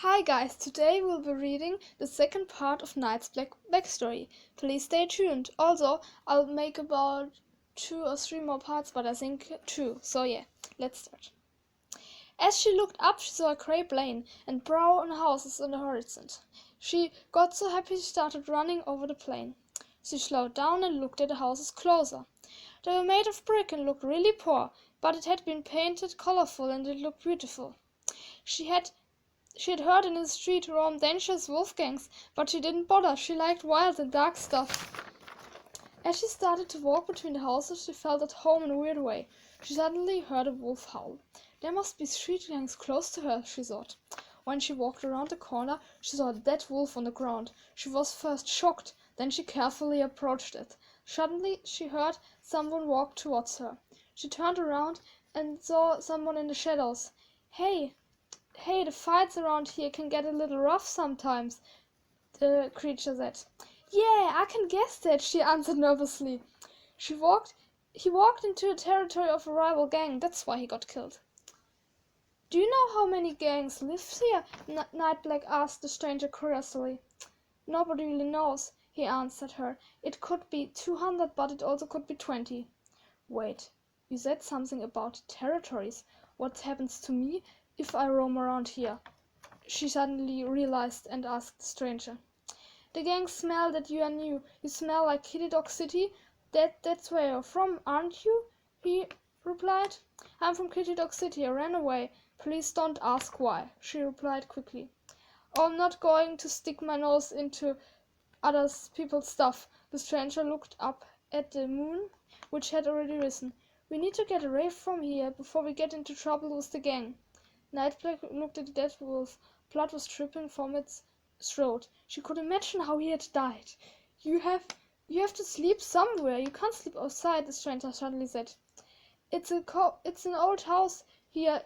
Hi guys, today we'll be reading the second part of Night's backstory. Please stay tuned. Also, I'll make about 2 or 3 more parts, but I think 2. So yeah, let's start. As she looked up, she saw a grey plain and brown houses on the horizon. She got so happy she started running over the plain. She slowed down and looked at the houses closer. They were made of brick and looked really poor, but it had been painted colorful and it looked beautiful. She had heard in the street roam dangerous wolf gangs, but she didn't bother. She liked wild and dark stuff. As she started to walk between the houses, she felt at home in a weird way. She suddenly heard a wolf howl. There must be street gangs close to her, she thought. When she walked around the corner, she saw a dead wolf on the ground. She was first shocked, then she carefully approached it. Suddenly she heard someone walk towards her. She turned around and saw someone in the shadows. Hey, the fights around here can get a little rough sometimes, the creature said. Yeah, I can guess that, she answered nervously. He walked into the territory of a rival gang, that's why he got killed. Do you know how many gangs live here? Nightblack asked the stranger curiously. Nobody really knows, he answered her. It could be 200, but it also could be 20. Wait, you said something about territories. What happens to me if I roam around here? She suddenly realized and asked the stranger. The gang smell that you are new. You smell like Kitty Dog City. That's where you're from, aren't you? He replied. I'm from Kitty Dog City. I ran away. Please don't ask why, she replied quickly. Oh, I'm not going to stick my nose into other people's stuff. The stranger looked up at the moon, which had already risen. We need to get away from here before we get into trouble with the gang. Nightblack looked at the dead wolf. Blood was dripping from its throat. She could imagine how he had died. You have to sleep somewhere. You can't sleep outside, the stranger suddenly said. It's an old house here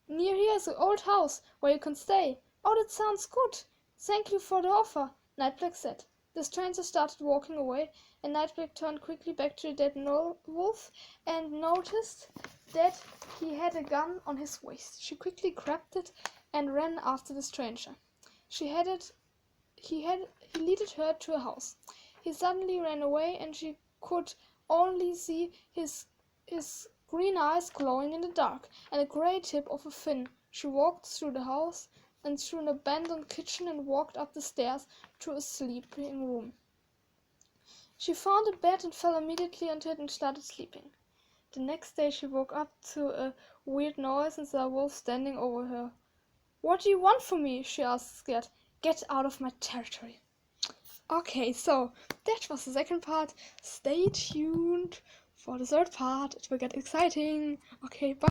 near here is an old house where you can stay. Oh, that sounds good. Thank you for the offer, Nightblack said. The stranger started walking away, and Nightblack turned quickly back to the dead wolf and noticed that he had a gun on his waist. She quickly grabbed it and ran after the stranger. He led her to a house. He suddenly ran away, and she could only see his green eyes glowing in the dark, and the grey tip of a fin. She walked through the house and through an abandoned kitchen and walked up the stairs to a sleeping room. She found a bed and fell immediately into it and started sleeping. The next day she woke up to a weird noise and saw a wolf standing over her. What do you want from me? She asked, scared. Get out of my territory. Okay, so that was the second part. Stay tuned for the third part. It will get exciting. Okay, bye.